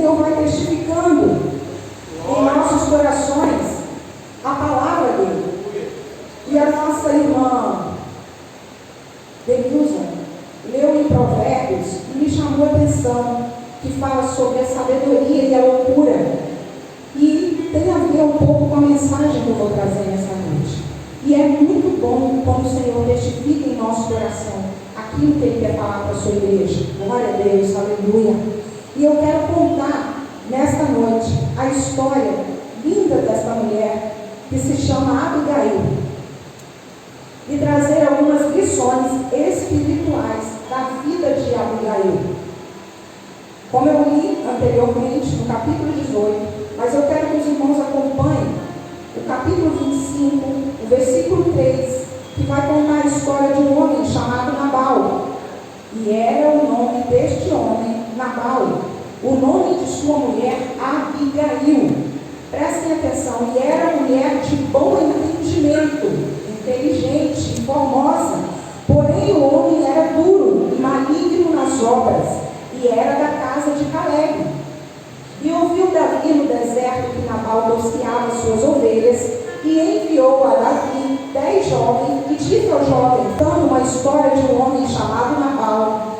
Senhor vai testificando em nossos corações a palavra dele. E a nossa irmã Denilza leu em Provérbios e me chamou a atenção, que fala sobre a sabedoria e a loucura. E tem a ver um pouco com a mensagem que eu vou trazer nessa noite. E é muito bom quando o Senhor testifica em nosso coração aquilo que Ele quer falar para a sua igreja. Glória a Deus, aleluia. E eu quero contar nesta noite a história linda desta mulher que se chama Abigail. E trazer algumas lições espirituais da vida de Abigail. Como eu li anteriormente no capítulo 18, mas eu quero que os irmãos acompanhem o capítulo 25, o versículo 3, que vai contar a história de um homem chamado Nabal. E era o nome deste homem, Nabal, o nome de sua mulher, Abigail. Prestem atenção, e era mulher de bom entendimento, inteligente e formosa. Porém o homem era duro e maligno nas obras, e era da casa de Caleb. E ouviu Davi no deserto que Nabal tosqueava suas ovelhas, e enviou a Davi 10 jovens, e disse ao jovem, contando uma história de um homem chamado Nabal,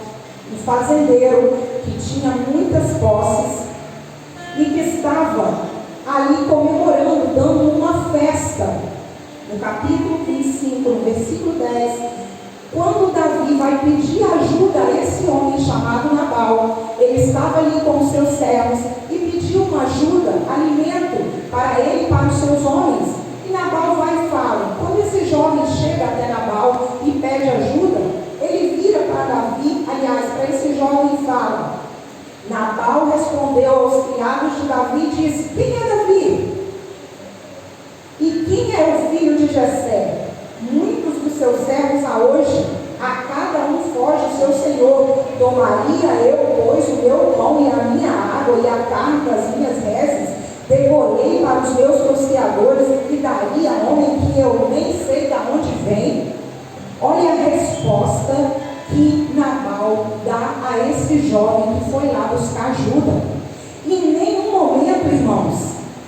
um fazendeiro que tinha muitas posses, e que estava ali comemorando, dando uma festa. No capítulo 25, no versículo 10, quando Davi vai pedir ajuda a esse homem chamado Nabal, ele estava ali com os seus servos e pediu uma ajuda, alimento para ele e para os seus homens. E Nabal vai e fala. Quando esse jovem chega até Nabal e pede ajuda, ele vira para Davi, aliás, para esse jovem e fala. Nabal respondeu aos criados de Davi e disse: quem é Davi? E quem é o filho de Jessé? Muitos dos seus servos a hoje, a cada um foge o seu senhor. Tomaria eu, pois, o meu pão e a minha água e a carne das minhas reses, devorei para os meus tosqueadores e daria a homem que eu nem sei de onde vem? Olha a resposta que Nabal dá a esse jovem que foi lá buscar ajuda. Em nenhum momento, irmãos,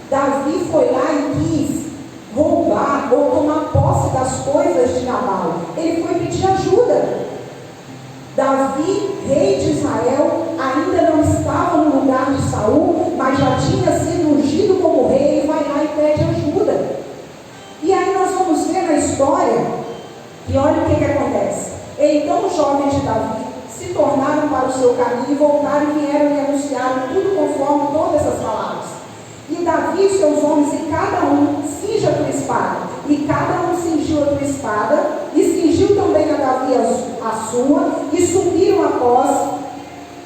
Davi foi lá e quis roubar ou tomar posse das coisas de Nabal. Ele foi pedir ajuda. Davi, rei de Israel, ainda não estava no lugar de Saul, mas já tinha sido ungido como rei, e vai lá e pede ajuda. E aí nós vamos ver na história, e olha o que acontece. Então os jovens de Davi se tornaram para o seu caminho e voltaram e vieram e anunciaram tudo conforme todas essas palavras. E Davi e seus homens, e cada um cinge a tua espada. E cada um cingiu a tua espada, e cingiu também a Davi a sua, e subiram após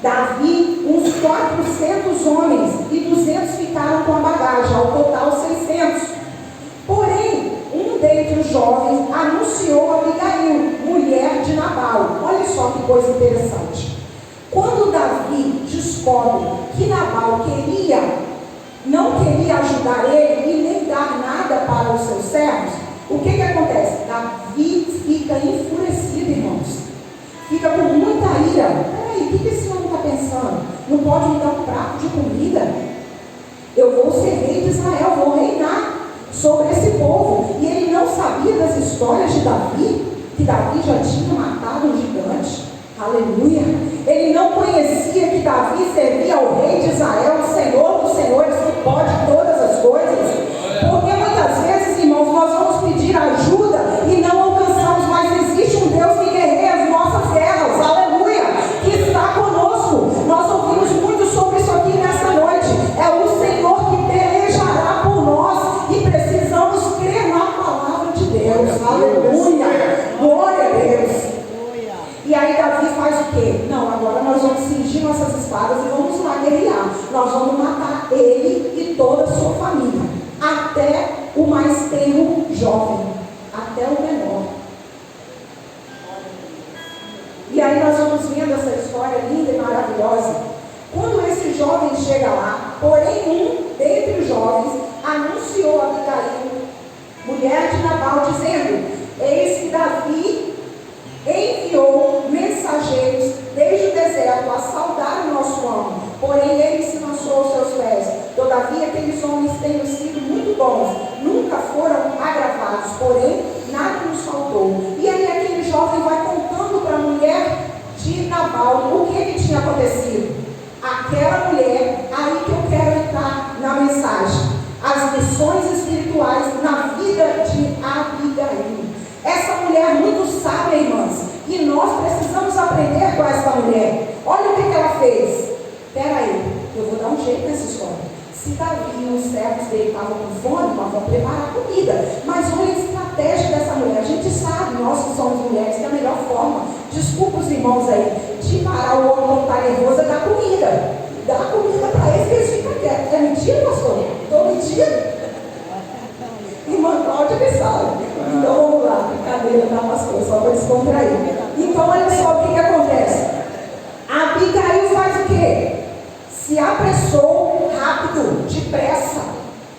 Davi uns 400 homens, e 200 ficaram com a bagagem, ao total 600. Porém, um dentre os jovens anunciou a Abigail, mulher de Nabal. Olha só que coisa interessante. Quando Davi descobre que Nabal não queria ajudar ele e nem dar nada para os seus servos, o que acontece? Davi fica enfurecido, irmãos. Fica com muita ira. Peraí, o que esse homem está pensando? Não pode me dar um prato de comida? Eu vou ser rei de Israel, vou reinar sobre esse povo. E ele não sabia das histórias de Davi, que Davi já tinha matado um gigante. Aleluia. Ele não conhecia que Davi servia ao rei de Israel, o Senhor dos senhores, que pode todas as coisas. Porque muitas vezes, irmãos, nós vamos pedir ajuda e não alcançamos, mas existe um Deus que guerreia as nossas guerras. Aleluia. Que está conosco. Nós ouvimos muito sobre isso aqui nesta noite. É o Senhor que pelejará por nós e precisamos crer na palavra de Deus. Aleluia. Glória a Deus. E aí Davi faz o quê? Não, agora nós vamos cingir nossas espadas e vamos lá guerrear. Nós vamos matar ele e toda a sua família. Até o mais tenro jovem. Até o menor. E aí nós vamos vendo essa história linda e maravilhosa. Quando esse jovem chega lá, porém um dentre os jovens anunciou a Abigail, mulher de Nabal, dizendo: eis que Davi enviou mensageiros desde o deserto a saudar o nosso amo. Porém ele se lançou aos mulher, aí que eu quero entrar na mensagem. As lições espirituais na vida de Abigail. Essa mulher muito sábia, irmãs, e nós precisamos aprender com essa mulher. Olha o que ela fez. Espera aí, eu vou dar um jeito nessa história. Se Davi e os servos dele estavam com fome, nós vamos preparar comida. Mas olha a estratégia dessa mulher. A gente sabe, nós que somos mulheres, que a melhor forma, desculpa os irmãos aí, de parar o homem quando está nervoso é dar comida. Dá comida para eles que eles ficam quietos. É mentira, pastor? Estou mentindo? Irmã Cláudia que sabe. Então vamos lá, brincadeira, tá, pastor? Só para descontrair. Então olha só o que acontece. A Abigail faz o quê? Se apressou rápido, depressa.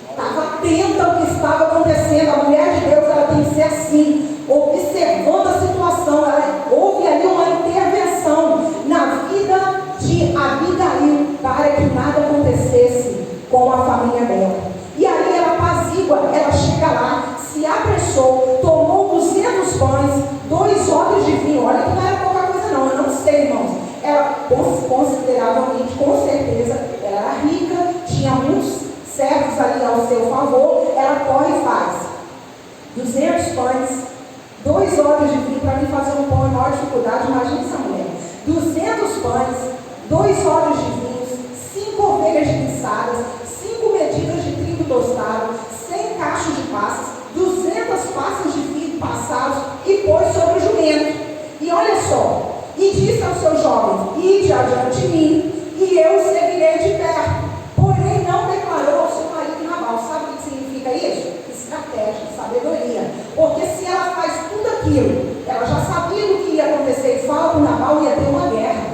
Estava atenta ao que estava acontecendo. A mulher de Deus, ela tem que ser assim, observando a situação. Houve ali uma intervenção na vida de Abigail para que nada acontecesse com a família dela. E aí ela apazigua, ela chega lá, se apressou, tomou 200 pães, 2 odres de vinho. Olha que não era pouca coisa não, eu não sei, irmãos. Ela consideravelmente, com certeza, ela era rica, tinha muitos servos ali ao seu favor. Ela corre e faz 200 pães, 2 odres de vinho. Para mim fazer um pão é maior dificuldade, imagina essa mulher. 200 pães, 2 odres de vinhos, 5 ovelhas guiçadas, 5 medidas de trigo tostado, 100 cachos de passas, 200 passas de vinho passados, e pôs sobre o jumento. E olha só, e disse aos seus jovens: ide adiante de mim, e eu seguirei de perto. Porém não declarou ao seu marido Nabal. Sabe o que significa isso? Estratégia, sabedoria. Porque se ela faz tudo aquilo, ela já sabia do que ia acontecer, e fala com Nabal, ia ter uma guerra.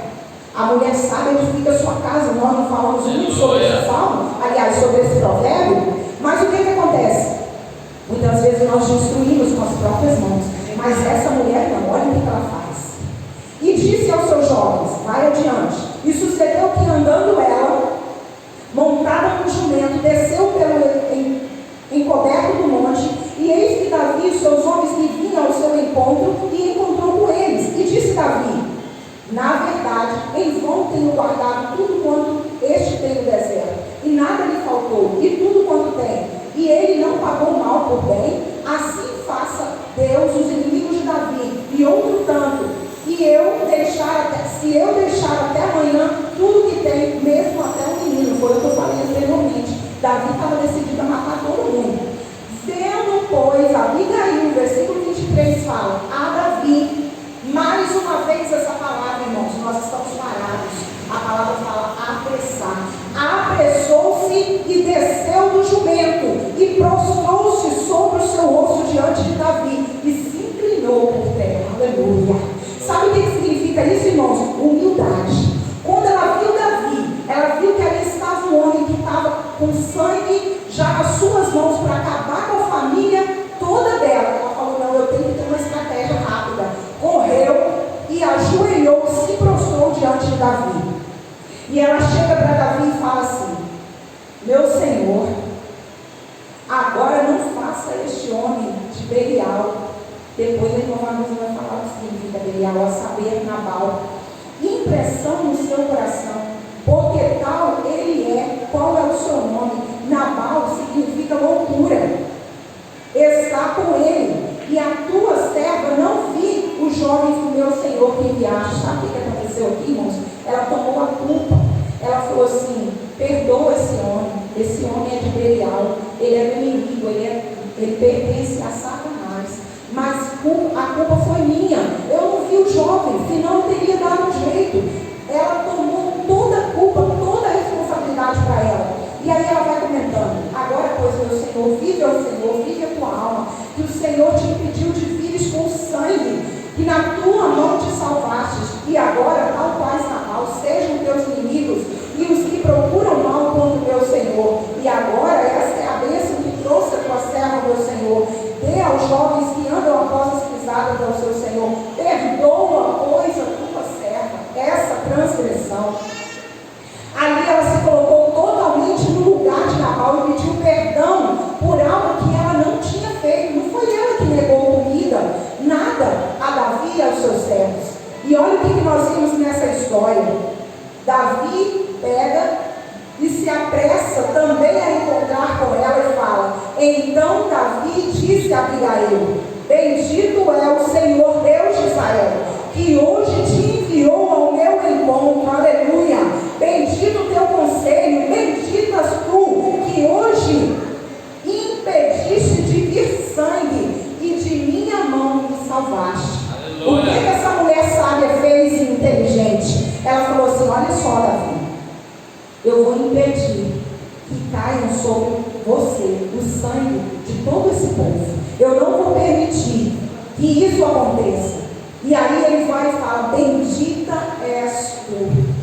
A mulher sabe onde fica a sua casa. Nós não falamos muito sobre esse salmo, aliás, sobre esse provérbio. Mas o que acontece? Muitas vezes nós destruímos com as próprias mãos. Mas essa mulher não, olha o que ela faz. E disse aos seus jovens: vai adiante. E sucedeu que, andando ela, montada no jumento, desceu pelo encoberto do monte, e eis que Davi e os seus homens lhe vinham ao seu encontro, e encontrou com eles. E disse Davi: na verdade, em vão tenho guardado tudo quanto este tem no deserto, e nada lhe faltou, e tudo quanto tem, e ele não pagou mal por bem. Assim faça Deus os inimigos de Davi, e outro tanto, e se eu deixar até amanhã tudo que tem, mesmo até o menino. Foi o que eu falei anteriormente. Davi estava decidido a matar todo mundo. Vendo, pois, Abigail, versículo 23 fala, a Davi, mais uma vez essa palavra, irmãos, nós estamos parados. A palavra fala apressar. Apressou-se e desceu do jumento, e prostrou-se sobre o seu rosto diante de Davi, e se inclinou por terra. Aleluia. Sabe o que significa isso, irmãos? Humildade. Quando ela viu Davi, ela viu que ali estava um homem que estava com sangue já nas suas mãos para acabar com a família toda dela. Ela falou: não, eu tenho que ter uma estratégia rápida. Correu e ajoelhou, se prostrou diante de Davi. E ela chega para Davi e fala assim: meu senhor, agora não faça este homem de Belial. Depois a irmã Vanusa vai falar o que significa Belial, a saber, Nabal, impressão no seu coração, porque tal ele é. Qual é o seu nome? Nabal significa loucura. Está com ele, e a tua serva não vi os jovens do meu senhor que enviaste. Sabe o que aconteceu aqui, irmãos? Ela tomou a culpa. Ela falou assim: perdoa esse homem é de Belial, ele é meu inimigo, ele pertence a Satanás. Mas a culpa foi minha. Eu não vi o jovem, senão eu teria dado um jeito. Ela tomou toda a culpa, toda a responsabilidade para ela. E aí ela vai comentando: agora, pois, meu Senhor, vive ao Senhor, vive a tua alma, que o Senhor te impediu de vires com sangue, que na tua mão te salvastes. E agora, tal quais Nabal, sejam teus inimigos e os que procuram mal contra o meu Senhor. E agora, esta é a bênção que trouxe a tua serva, meu Senhor. Dê aos jovens que andam após as pisadas ao seu Senhor. Perdoa, pois, a tua serva essa transgressão. apressa também a encontrar com ela e fala: então Davi disse a Abigail: bendito é o Senhor Deus de Israel, que hoje te enviou ao meu encontro, aleluia. Bendito o teu conselho, benditas tu, que hoje impediste de vir sangue e de minha mão me salvaste. O que essa mulher sábia fez e inteligente? Ela falou assim: olha só, Davi, eu vou impedir que caiam sobre você o sangue de todo esse povo. Eu não vou permitir que isso aconteça. E aí ele vai e fala: bendita és tu.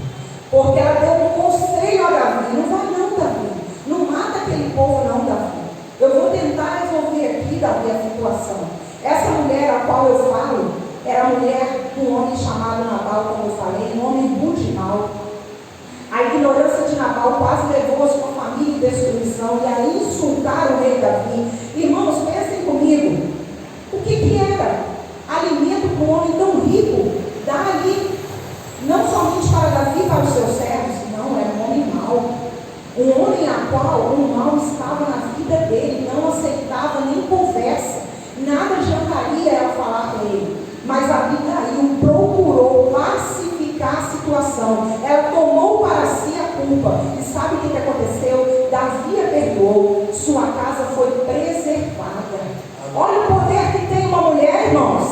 Porque ela deu um conselho a Davi: não vai não, Davi, não mata aquele povo não, Davi. Eu vou tentar resolver aqui, Davi, a situação. Essa mulher a qual eu falo era a mulher de um homem chamado Nabal, como eu falei, um homem rude e mau. A ignorância de Nabal quase levou a sua família em destruição e a insultar o rei Davi. Irmãos, pensem comigo, o que era alimento para um homem tão rico? Dar ali, não somente para Davi e para os seus servos, não, era um homem mau. Um homem a qual o mal estava na vida dele, não aceitava nem conversa, nada adiantaria ela falar com ele. Mas Abigail procurou pacificar a situação. Ela tomou para si a culpa. E sabe o que aconteceu? Davi a perdoou. Sua casa foi preservada. Olha o poder que tem uma mulher, irmãos.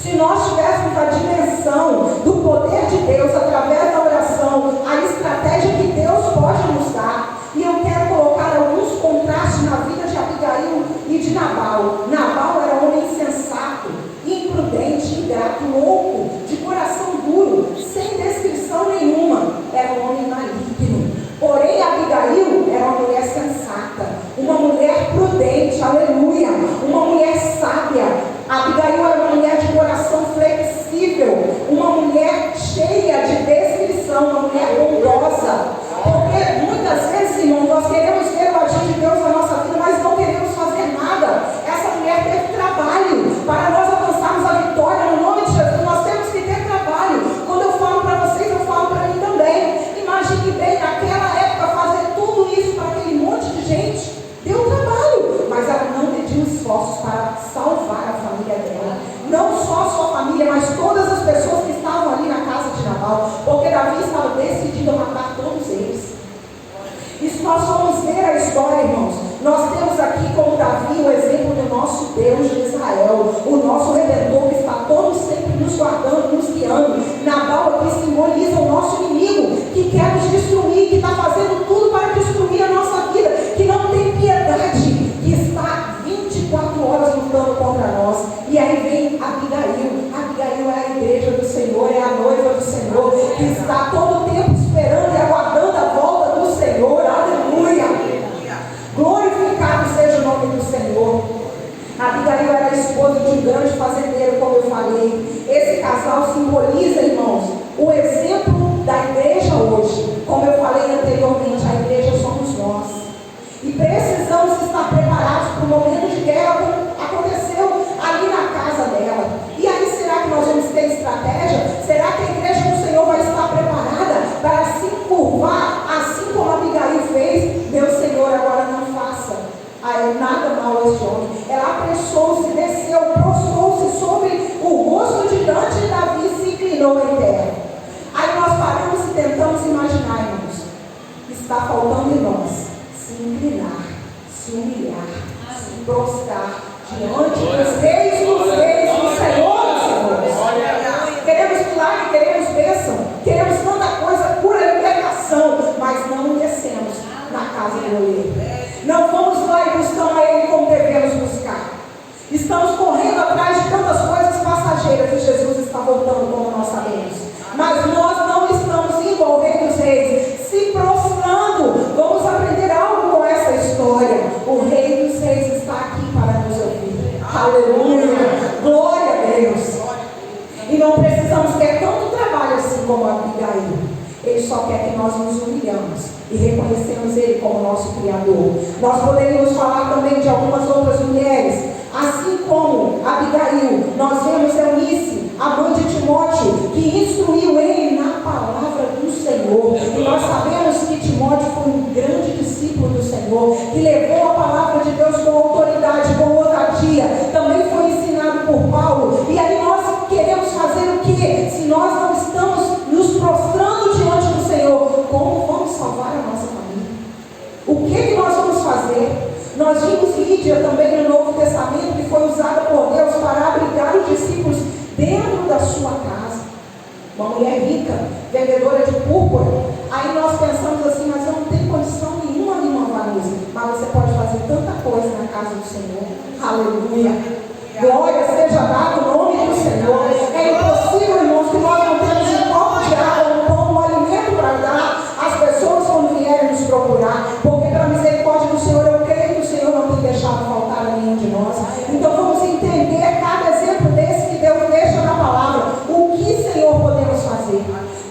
Se nós tivéssemos a dimensão do poder de Deus através da oração, a estratégia que Deus pode nos dar. E eu quero colocar alguns contrastes na vida de Abigail e de Nabal. Nabal era um homem insensato, imprudente, ingrato, louco, de coração duro, sem descrição nenhuma. Era um homem maligno. Porém, Abigail era uma mulher sensata, uma mulher prudente, aleluia, uma mulher sábia. Abigail era uma mulher de coração flexível, uma mulher cheia de descrição, uma mulher bondosa. Porque muitas vezes, irmãos, nós queremos ver o agir de Deus na nossa vida, mas não queremos fazer nada. Essa mulher teve trabalho para nós alcançarmos a vitória no nome de Jesus. Nós temos que ter trabalho. Quando eu falo para vocês, eu falo para mim também. Imagine bem, naquela época, fazer tudo isso para aquele monte de gente deu trabalho, mas ela não mediu esforços para salvar a família dela. Não só a sua família, mas todas as pessoas que estavam ali na casa de Nabal, porque Davi estava decidido a matar todos eles. E se nós formos ver a história, irmãos, nós temos aqui como Davi o exemplo do nosso Deus de Israel, o nosso Redentor que está todo sempre nos guardando, nos guiando. Nabal aqui simboliza o nosso inimigo, que quer nos destruir, que está fazendo tudo para destruir a nossa vida, que não tem piedade, que está 24 horas lutando contra nós. E aí vem Abigail. Abigail é a igreja do Senhor, é a noiva do Senhor, que está todo o tempo esperando e aguardando a volta do Senhor. Aleluia! Glorificado seja o nome do Senhor. Abigail era a esposa de um grande fazendeiro, como eu falei. Esse casal simboliza, irmãos, o exemplo da igreja hoje. Como eu falei anteriormente, a igreja somos nós. E precisamos estar preparados para o momento de guerra, como aconteceu ali na casa dela. E aí, será que nós vamos ter estratégia? Será que a igreja do Senhor vai estar preparada para se curvar, assim como Abigail fez? Meu Senhor, agora não faça nada mal a este homem. Ela apressou-se, desceu, prostrou-se sobre o rosto de diante de Davi e se inclinou em terra. Aí nós paramos e tentamos imaginar, irmãos, está faltando em nós se inclinar, se humilhar, se prostrar diante dos reis do Senhor dos senhores. Queremos milagre, queremos bênção, queremos tanta coisa, cura, libertação, mas não descemos na casa do oleiro. Não vamos lá e buscamos a Ele como devemos buscar. Estamos correndo atrás de tantas coisas passageiras e Jesus está voltando, como nós sabemos. Mas nós não estamos indo ao Rei dos Reis, se prostrando. Vamos aprender algo com essa história. O Rei dos Reis está aqui para nos ouvir. Aleluia! Glória a Deus! E não precisamos ter tanto trabalho assim como Abigail. Ele só quer que nós nos humilhamos e reconhecemos Ele como nosso Criador. Nós poderíamos falar também de algumas outras mulheres. Assim como Abigail, nós vemos Eunice, a mãe de Timóteo, que instruiu ele na palavra do Senhor. E nós sabemos que Timóteo Senhor, que levou a palavra de Deus com autoridade, com ousadia, também foi ensinado por Paulo. E aí nós queremos fazer o quê? Se nós não estamos nos prostrando diante do Senhor, como vamos salvar a nossa família? O que nós vamos fazer? Nós vimos Lídia também no Novo Testamento, que foi usada por Deus para abrigar os discípulos dentro da sua casa. Uma mulher rica, vendedora de púrpura. Aí nós pensamos assim, mas eu não tenho condição nenhuma de uma varosa. Mas você pode fazer tanta coisa na casa do Senhor. Aleluia. Glória seja dada o nome do Senhor. É impossível, irmãos, que nós não temos um copo de água, um pão, um alimento para dar às pessoas quando vierem nos procurar. Porque pela misericórdia do Senhor, eu creio que o Senhor não tem deixado faltar a nenhum de nós. Então vamos entender cada exemplo desse que Deus deixa na palavra. O que, Senhor, podemos fazer?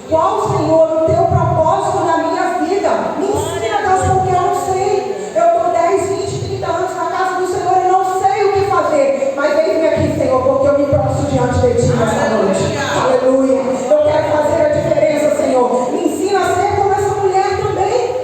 Qual, Senhor, o teu propósito na minha vida? Me ensina, Deus, porque eu não sei. Eu estou 10, 20, 30 anos na casa do Senhor e não sei o que fazer. Mas vem aqui, Senhor, porque eu me prostro diante de Ti nesta noite. Aleluia. Eu quero fazer a diferença, Senhor. Me ensina a ser como essa mulher também.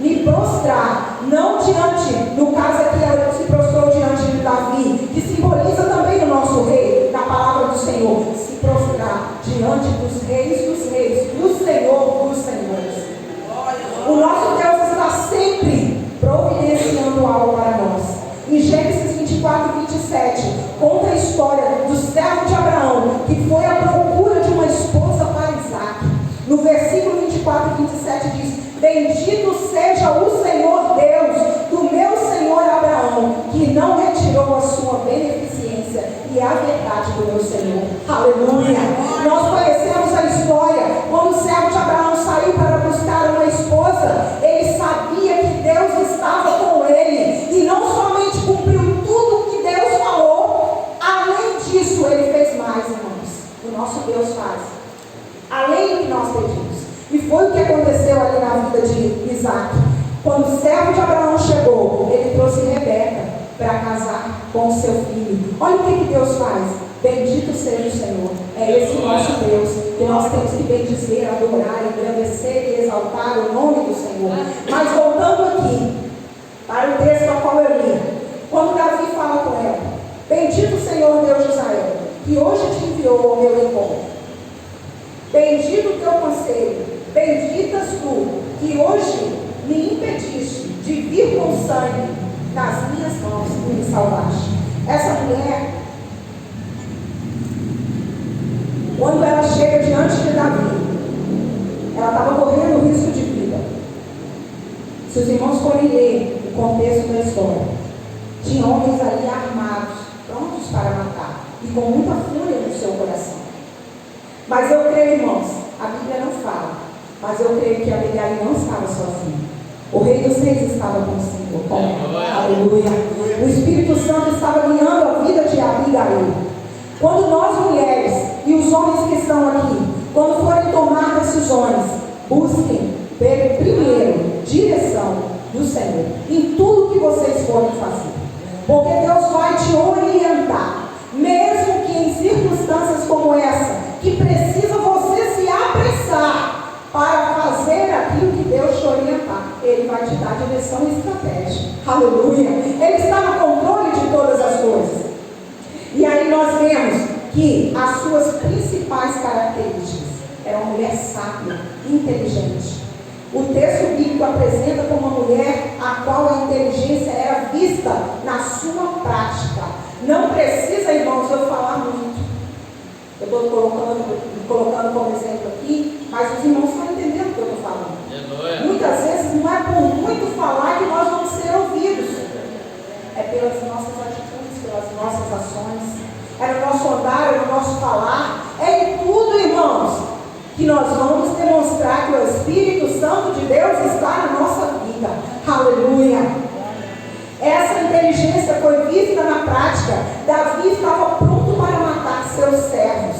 Me prostrar, não diante, no caso aqui ela se prostrou diante de Davi, que simboliza também o nosso rei, na palavra do Senhor. Se prostrar diante dos reis, do Senhor dos senhores. O nosso Deus está sempre providenciando algo para nós. Em Gênesis 24, 27, conta a história do servo de Abraão, que foi à procura de uma esposa para Isaac. No versículo 24 e 27 diz: bendito seja o Senhor Deus do meu Senhor Abraão, que não retirou a sua beneficência e a verdade do meu Senhor. Aleluia! Nós conhecemos a história. Quando o servo de Abraão saiu para buscar uma esposa, ele sabia que Deus estava com ele, e não somente cumpriu tudo o que Deus falou, além disso ele fez mais, irmãos. O nosso Deus faz além do que nós pedimos. E foi o que aconteceu ali na vida de Isaac. Quando o servo de Abraão chegou, ele trouxe Rebeca para casar com o seu filho. Olha o que Deus faz. Bendito seja o Senhor. É esse o nosso Deus que nós temos que bendizer, adorar, engrandecer e exaltar o nome do Senhor. Mas voltando aqui para o texto ao qual eu li, quando Davi fala com ela: bendito o Senhor Deus de Israel, que hoje te enviou ao meu encontro. Bendito o teu conselho, benditas tu, que hoje me impediste de vir com sangue nas minhas mãos e me salvaste. Essa mulher, quando ela chega diante de Davi, ela estava correndo risco de vida. Se os irmãos forem ler o contexto da história, tinha homens ali armados, prontos para matar, e com muita fúria no seu coração. Mas eu creio, irmãos, a Bíblia não fala, mas eu creio que Abigail não estava sozinha. O Rei dos Reis estava com o Senhor, com ela. Aleluia. O Espírito Santo estava guiando a vida de Abigail. Quando nós mulheres e os homens que estão aqui, quando forem tomar decisões, busquem primeiro direção do Senhor em tudo que vocês forem fazer. Porque Deus vai te orientar, mesmo que em circunstâncias como essa, que precisa você se apressar para fazer aquilo que Deus te orientar. Ele vai te dar direção e estratégia. Aleluia! Ele está no controle de todas as coisas. E aí nós vemos que as suas principais características: era uma mulher sábia, inteligente. O texto bíblico apresenta como uma mulher a qual a inteligência era vista na sua prática. Não precisa, irmãos, eu falar muito. Eu estou colocando como exemplo aqui, mas os irmãos estão entendendo o que eu estou falando. Muitas vezes não é por muito falar que nós vamos ser ouvidos. É pelas nossas atitudes, pelas nossas ações. É no nosso andar, é no nosso falar. É em tudo, irmãos, que nós vamos demonstrar que o Espírito Santo de Deus está na nossa vida. Aleluia! Essa inteligência foi vista na prática. Davi estava pronto para matar seus servos,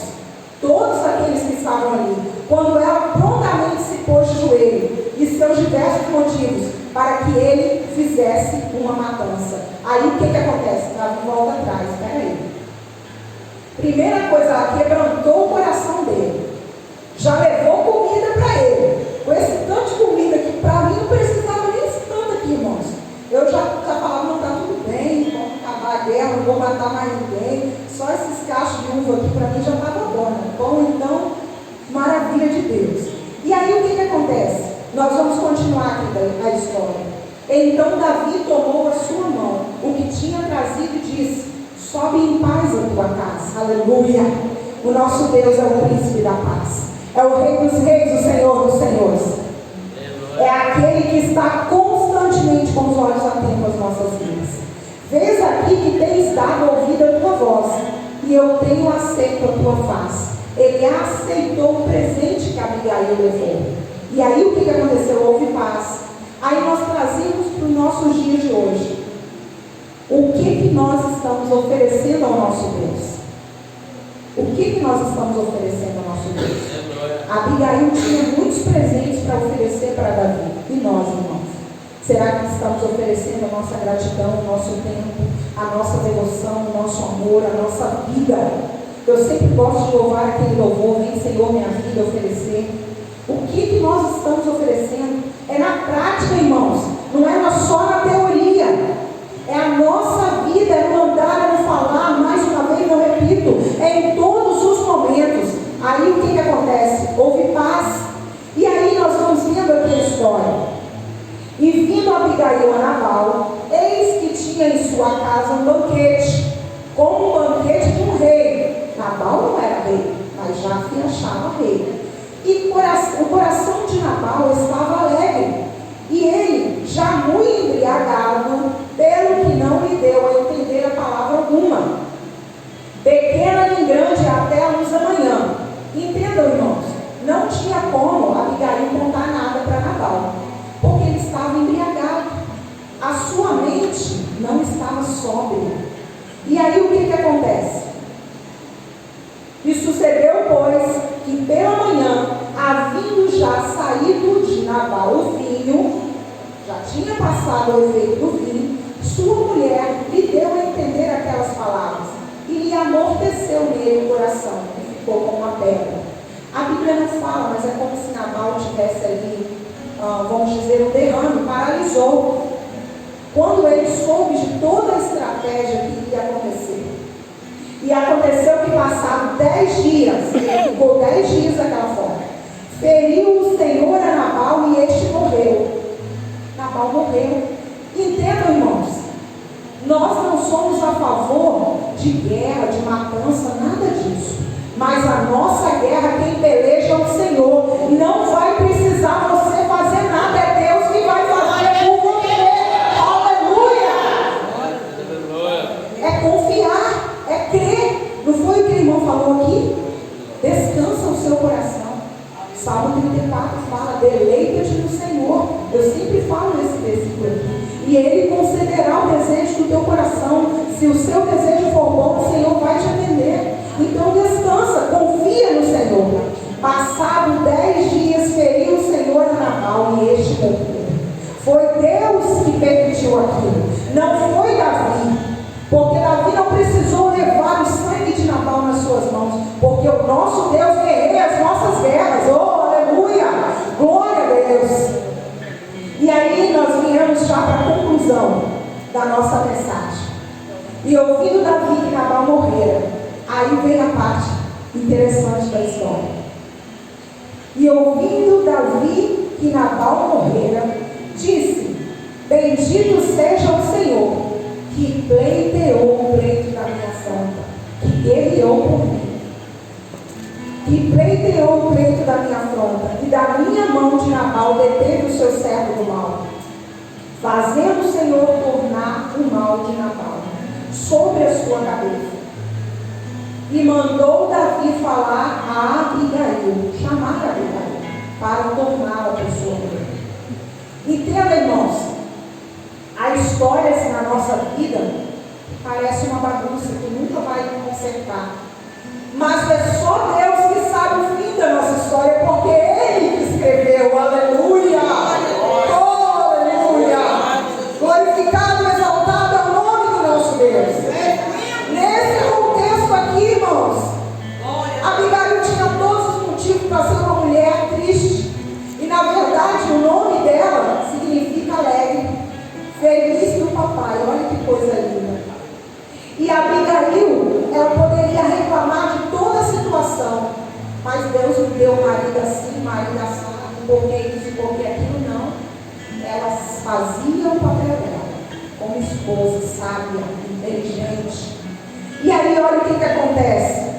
todos aqueles que estavam ali, quando ela prontamente se pôs de joelho, e seus diversos motivos para que ele fizesse uma matança. Aí o que acontece? Davi volta atrás. Espera aí. Primeira coisa, ela quebrantou o coração dele, já levou comida para ele, com esse tanto de comida que para mim não precisava nem esse tanto aqui, irmãos. matar mais ninguém, só esses cachos de uva aqui para mim já estava bom, né? Bom, então, maravilha de Deus. E aí o que acontece? Nós vamos continuar aqui a história. Então Davi tomou a sua mão, o que tinha trazido, e disse: sobe em paz a tua casa. Aleluia! O nosso Deus é o príncipe da paz, é o rei dos reis, o Senhor dos senhores. É aquele que está constantemente com os olhos atentos às nossas vidas. Vês aqui que tens dado ouvido à tua voz, e eu tenho aceito a tua face. Ele aceitou o presente que Abigail levou. E aí o que aconteceu? Houve paz. Aí nós trazemos para os nossos dias de hoje. O que nós estamos oferecendo ao nosso Deus? O que nós estamos oferecendo ao nosso Deus? Abigail tinha muitos presentes para oferecer para Davi. E nós, irmãos? Será que estamos oferecendo a nossa gratidão, o nosso tempo, a nossa devoção, o nosso amor, a nossa vida? Eu sempre gosto de louvar aquele louvor: vem Senhor minha vida oferecer. O que nós estamos oferecendo? É na prática, irmãos. Não é só na teoria. É a nossa vida, é no andar, é no falar. Mais uma vez eu repito, é em todos os momentos. Aí o que acontece? Houve paz. E aí nós vamos vendo aqui a história. E vindo Abigail a Nabal, eis que tinha em sua casa um banquete, como um banquete de um rei. Nabal não era rei, mas já se achava rei. E o coração de Nabal estava alegre, e ele, já muito embriagado, pelo que não lhe deu a entender a palavra alguma, pequena nem grande, até a luz da manhã. Entendam, irmãos, não tinha como Abigail contar nada para Nabal, porque ele estava embriagado, a sua mente não estava sóbria. E aí o que acontece? E sucedeu, pois, que pela manhã, havendo já saído de Nabal o vinho, já tinha passado o efeito do vinho, sua mulher lhe deu a entender aquelas palavras, e lhe amorteceu nele o coração, e ficou como uma pedra. A Bíblia não fala, mas é como se Nabal tivesse ali, vamos dizer, um derrame, paralisou. Quando ele soube de toda a estratégia que iria acontecer. E aconteceu que passaram 10 dias, ele ficou 10 dias daquela forma. Feriu o Senhor a Nabal e este morreu. Nabal morreu. Entendam, irmãos, nós não somos a favor de guerra, de matança, nada disso. Mas a nossa guerra, quem peleja é o Senhor. Não vai precisar você fazer nada, é Deus que vai fazer por você. É confiar, é crer. Não foi o que o irmão falou aqui? Descansa o seu coração. Salmo 34 fala: deleita-te no Senhor. Eu sempre falo nesse versículo aqui. E Ele concederá o desejo do teu coração. Se o seu desejo for bom, o Senhor vai te atender. Então descansa, confia no Senhor. Passado 10 dias, feriu o Senhor a Nabal e este morreu. Foi Deus que permitiu aquilo, não foi Davi. Porque Davi não precisou levar o sangue de Nabal nas suas mãos, porque o nosso Deus guerreia as nossas guerras. Oh, aleluia! Glória a Deus! E aí nós viemos já para a conclusão da nossa mensagem. E ouvindo Davi que Nabal morrera, aí vem a parte interessante da história. E ouvindo Davi que Nabal morrera, disse: bendito seja o Senhor, que pleiteou o pleito da minha afronta, que guerreou por mim, que pleiteou o pleito da minha afronta, e da minha mão de Nabal deteve o seu servo do mal, fazendo o Senhor tornar o mal de Nabal sobre a sua cabeça. E mandou Davi falar a Abigail, chamar a Abigail, para torná-la pessoa dele. Entenda, irmãos, a história assim, na nossa vida parece uma bagunça que nunca vai consertar. Mas é só Deus que sabe o fim da nossa história, porque Ele que escreveu. Aleluia! Oh, aleluia! Glorificado e exaltado é o nome do nosso Deus. Nesse contexto aqui, irmãos, Abigail tinha todos os motivos para ser uma mulher triste. E na verdade o nome dela significa alegre, feliz do papai. Olha que coisa linda. E Abigail deu o marido assim, o marido assim, porque isso e porque aquilo, não. Elas faziam o papel dela, como esposa sábia, inteligente. E aí, olha o que acontece.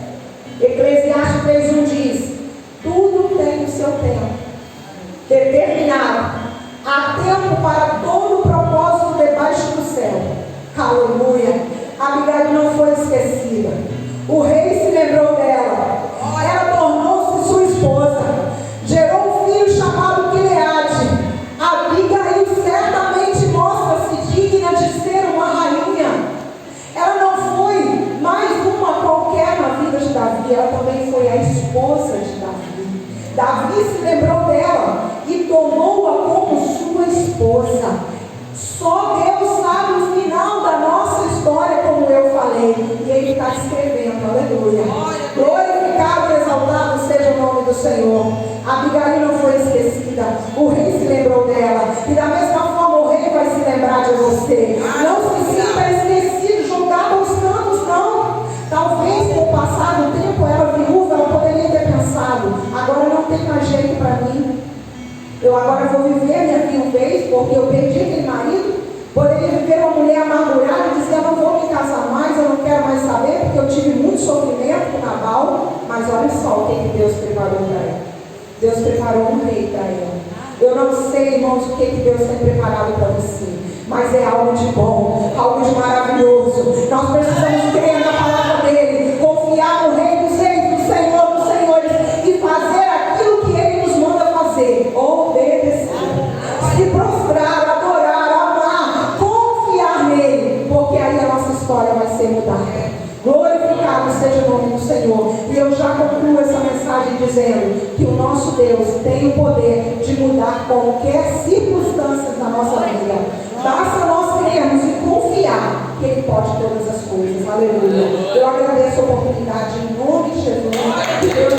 Eclesiastes 3:1 diz: tudo tem o seu tempo determinado. Há tempo para todo o propósito debaixo do céu. Aleluia. Abigail não foi esquecida. O rei se lembrou dela. Ela tornou-se sua esposa. Gerou um filho chamado Gileade. Abigail certamente mostra-se digna de ser uma rainha. Ela não foi mais uma qualquer na vida de Davi. Ela também foi a esposa de Davi. Davi se lembrou dela e tomou-a como sua esposa. Só Deus sabe o final da nossa história, como eu falei. E Ele está escrevendo, aleluia. Glorificado e exaltado seja o nome do Senhor. Abigail não foi esquecida. O rei se lembrou dela. E da mesma forma o rei vai se lembrar de você. Não se sinta esquecido, jogado aos cantos, não. Talvez com o passar do tempo, ela viúva, ela poderia ter pensado: agora não tem mais jeito para mim. Eu agora vou viver a minha viuvez, porque eu perdi aquele marido. Poderia viver uma mulher amargurada e dizer: eu não vou me casar mais, eu não quero mais saber, porque eu tive muito sofrimento com Nabal. Mas olha só o que Deus preparou para ela. Deus preparou um rei para ela. Eu não sei, irmãos, o que Deus tem preparado para você, mas é algo de bom, algo de maravilhoso. Nós precisamos crer na palavra dele, confiar no Rei dos Reis, no Senhor dos Senhores, e fazer aquilo que Ele nos manda fazer: obedecer, se prostrar, adorar, amar, confiar nele, porque aí a nossa história vai ser mudada. Glorificado seja o nome do Senhor. E eu já concluo essa mensagem dizendo que o nosso Deus tem o poder de mudar qualquer circunstância da nossa vida. Basta nós crermos e confiar que Ele pode todas as coisas. Aleluia. Eu agradeço a oportunidade em nome de Jesus. Que Deus